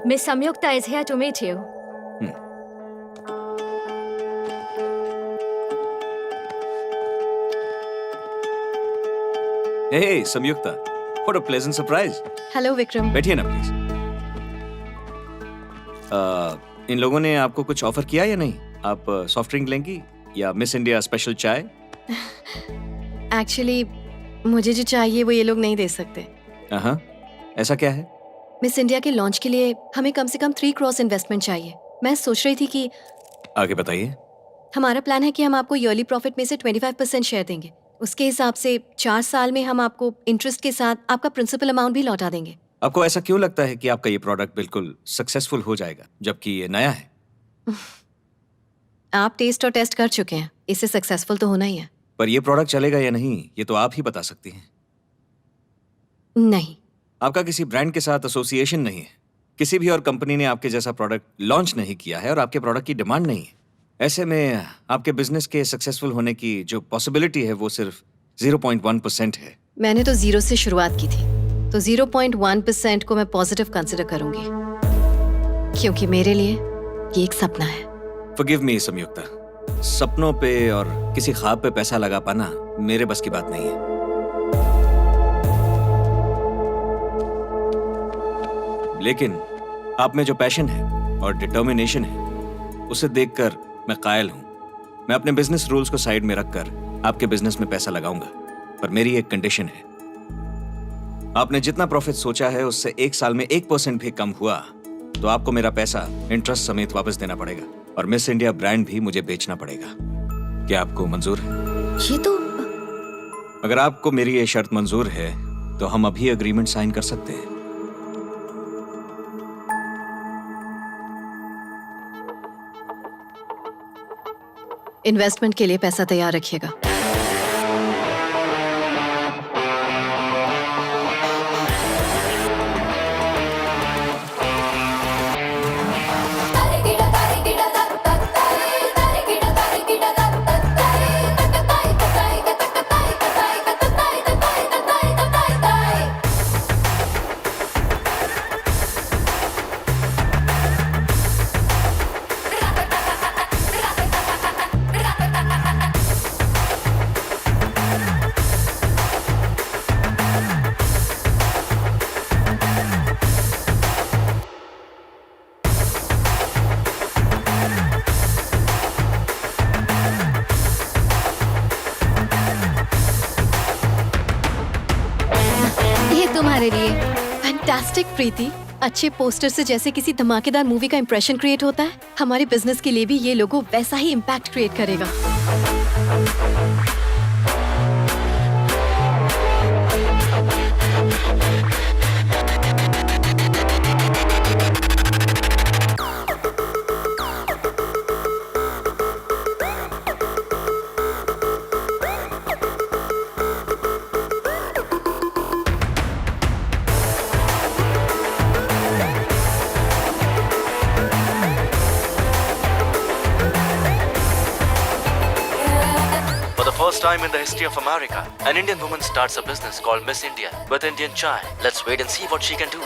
Miss Samyukta is here to meet you. Hey, Samyukta. What a pleasant surprise. Hello Vikram. बैठिए ना please. इन लोगों ने आपको कुछ ऑफर किया या नहीं? आप सॉफ्ट ड्रिंक लेंगी या मिस इंडिया स्पेशल चाय? एक्चुअली मुझे जो चाहिए वो ये लोग नहीं दे सकते। हाँ, ऐसा क्या है? मिस इंडिया के लॉन्च के लिए हमें कम से कम 3 क्रॉस इन्वेस्टमेंट चाहिए। मैं सोच रही थी कि आगे बताइए। हमारा प्लान है कि हम आपको ईयरली प्रॉफिट में से 25% शेयर देंगे। उसके हिसाब से 4 साल में हम आपको इंटरेस्ट के साथ आपका प्रिंसिपल अमाउंट भी लौटा देंगे। आपको ऐसा क्यों लगता है कि आपका ये प्रोडक्ट बिल्कुल सक्सेसफुल हो जाएगा जबकि ये नया है? आप टेस्ट और टेस्ट कर चुके हैं, इससे सक्सेसफुल तो होना ही है। पर ये प्रोडक्ट चलेगा या नहीं ये तो आप ही बता सकती हैं। नहीं, आपका किसी ब्रांड के साथ एसोसिएशन नहीं है। किसी भी और कंपनी ने आपके जैसा प्रोडक्ट लॉन्च नहीं किया है और आपके प्रोडक्ट की डिमांड नहीं है। ऐसे में आपके बिजनेस के सक्सेसफुल होने की जो पॉसिबिलिटी है वो सिर्फ 0.1% है। मैंने तो 0 से शुरुआत की थी, तो 0.1% को मैं पॉजिटिव कंसिडर करूंगी, क्योंकि मेरे लिए ये एक सपना है। Forgive me, संयुक्ता। सपनों पे और किसी ख्वाब पे पैसा लगा पाना मेरे बस की बात नहीं है। लेकिन आप में जो पैशन है और डिटर्मिनेशन है उसे देखकर मैं कायल हूं। मैं अपने बिजनेस रूल्स को साइड में रखकर आपके बिजनेस में पैसा लगाऊंगा, पर मेरी एक कंडीशन है। आपने जितना प्रॉफिट सोचा है उससे 1 साल में 1% भी कम हुआ तो आपको मेरा पैसा इंटरेस्ट समेत वापस देना पड़ेगा और मिस इंडिया ब्रांड भी मुझे बेचना पड़ेगा। क्या आपको मंजूर है? ये तो अगर आपको मेरी ये शर्त मंजूर है तो हम अभी एग्रीमेंट साइन कर सकते हैं। इन्वेस्टमेंट के लिए पैसा तैयार रखिएगा। तुम्हारे लिए फैंटास्टिक प्रीति। अच्छे पोस्टर से जैसे किसी धमाकेदार मूवी का इंप्रेशन क्रिएट होता है, हमारे बिजनेस के लिए भी ये लोगो वैसा ही इम्पैक्ट क्रिएट करेगा। First time in the history of America, an Indian woman starts a business called Miss India with Indian chai. Let's wait and see what she can do.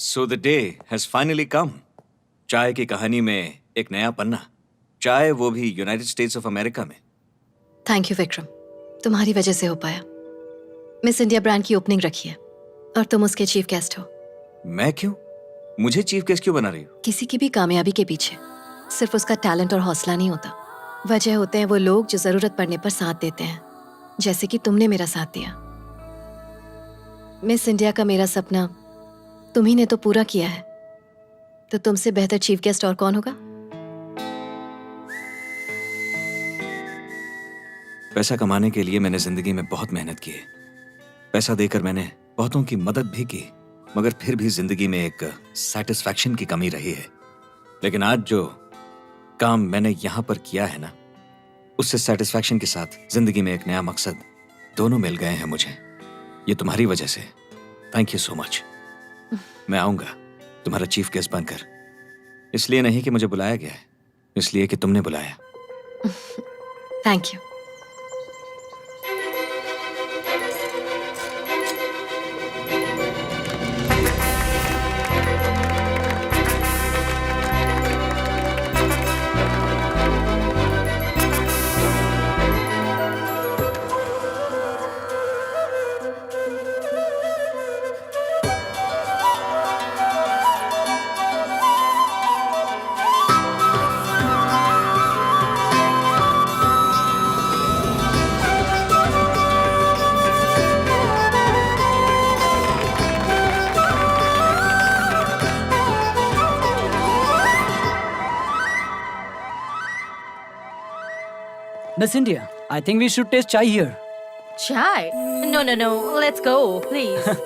So the day has finally come. चाय की कहानी में एक नया पन्ना। चाय वो भी United states of America में। थैंक यू विक्रम, तुम्हारी वजह से हो पाया। मिस इंडिया ब्रांड की ओपनिंग रखी है और तुम उसके चीफ गेस्ट हो। मैं क्यों? मुझे चीफ गेस्ट क्यों बना रही हो? किसी की भी कामयाबी के पीछे सिर्फ उसका टैलेंट और हौसला नहीं होता, वजह होते हैं वो लोग जो जरूरत पड़ने पर साथ देते हैं, जैसे कि तुमने मेरा साथ दिया। मिस इंडिया का मेरा सपना तुम्ही ने तो पूरा किया है, तो तुमसे बेहतर चीफ गेस्ट और कौन होगा? पैसा कमाने के लिए मैंने जिंदगी में बहुत मेहनत की है। पैसा देकर मैंने बहुतों की मदद भी की, मगर फिर भी जिंदगी में एक सेटिस्फैक्शन की कमी रही है। लेकिन आज जो काम मैंने यहां पर किया है ना, उससे सेटिस्फैक्शन के साथ जिंदगी में एक नया मकसद दोनों मिल गए हैं मुझे। ये तुम्हारी वजह से। Thank you so much. मैं आऊंगा तुम्हारा चीफ गेस्ट बनकर। इसलिए नहीं कि मुझे बुलाया गया है, इसलिए कि तुमने बुलाया। Thank you. Miss India, I think we should taste chai here. Chai? No, no, no. Let's go, please.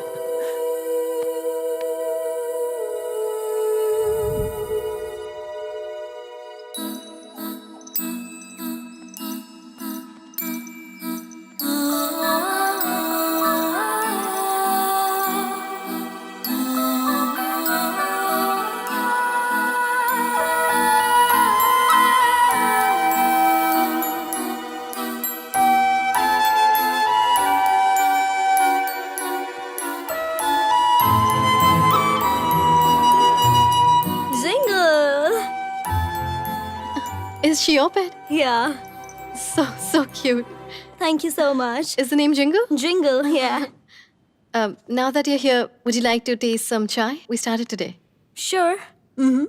Jingle. Is she your pet? Yeah. So cute. Thank you so much. Is the name Jingle? Jingle, yeah. Now that you're here, would you like to taste some chai? We started today. Sure. Mm-hmm.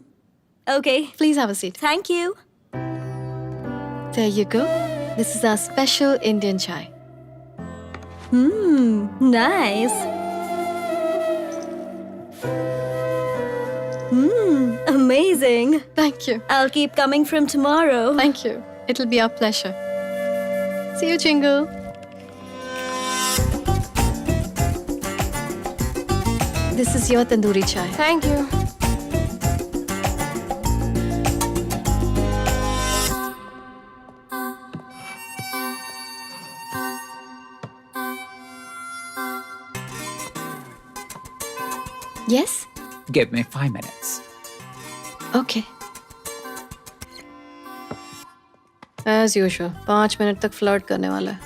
Okay. Please have a seat. Thank you. There you go. This is our special Indian chai. Nice. Amazing. Thank you. I'll keep coming from tomorrow. Thank you. It'll be our pleasure. See you, Jingle. This is your tandoori chai. Thank you. Yes? Give me 5 minutes. Okay. As usual, 5 minute तक flirt करने वाला है.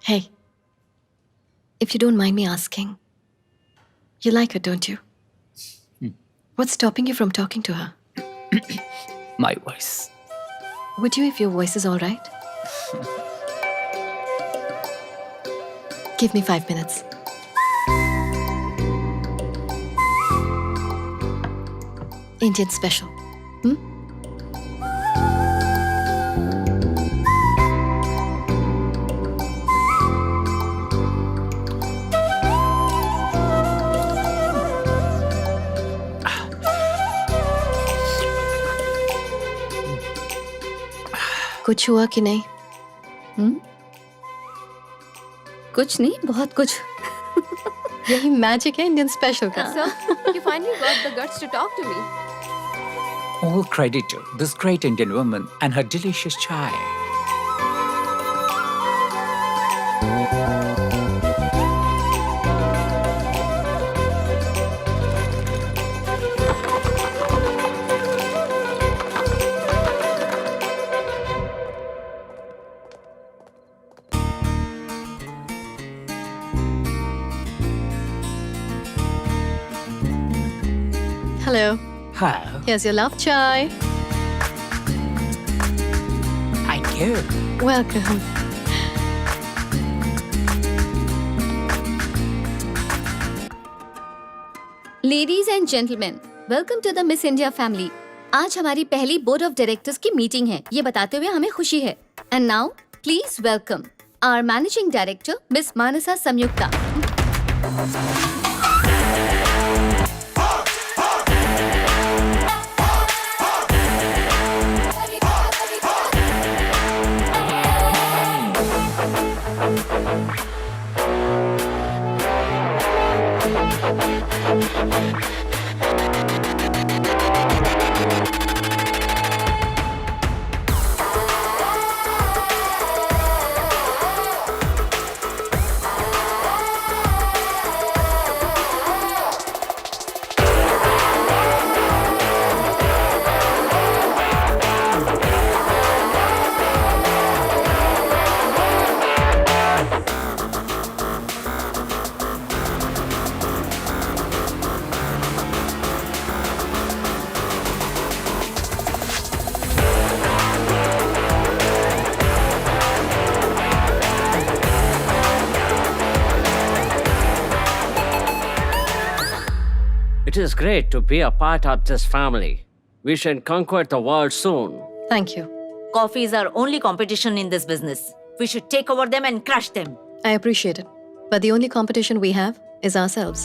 Hey, if you don't mind me asking, you like her, don't you? What's stopping you from talking to her? My voice. Would you if your voice is all right? Give me 5 minutes. Indian special. कुछ हुआ कि नहीं? कुछ नहीं, बहुत कुछ. यही magic है इंडियन स्पेशल का. So, you finally got the guts to talk to me. All credit to this great Indian woman and her delicious chai. Hello. Hello. Here's your love chai. Thank you. Welcome. Ladies and gentlemen, welcome to the Miss India family. आज हमारी पहली board of directors की meeting है. ये बताते हुए हमें खुशी है. And now, please welcome our managing director, Miss Manasa Samyukta. It is great to be a part of this family. We shall conquer the world soon. Thank you. Coffee is our only competition in this business. We should take over them and crush them. I appreciate it. But the only competition we have is ourselves.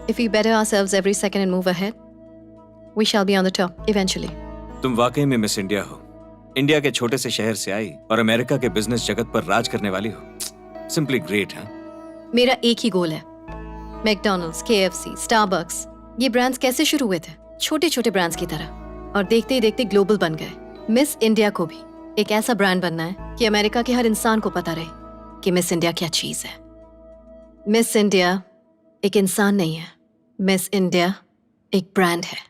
If we better ourselves every second and move ahead, we shall be on the top eventually. तुम वाकई में miss India हो। India के छोटे से शहर से आई और अमेरिका के बिजनेस जगत पर राज करने वाली हो। सिंपली ग्रेट, हाँ? मेरा एक ही गोल है। मैकडॉनल्ड्स, KFC, स्टारबक्स, ये ब्रांड्स कैसे शुरू हुए थे? छोटे छोटे ब्रांड्स की तरह, और देखते ही देखते ग्लोबल बन गए। मिस इंडिया को भी एक ऐसा ब्रांड बनना है कि अमेरिका के हर इंसान को पता रहे कि मिस इंडिया क्या चीज है। मिस इंडिया एक इंसान नहीं है, मिस इंडिया एक ब्रांड है।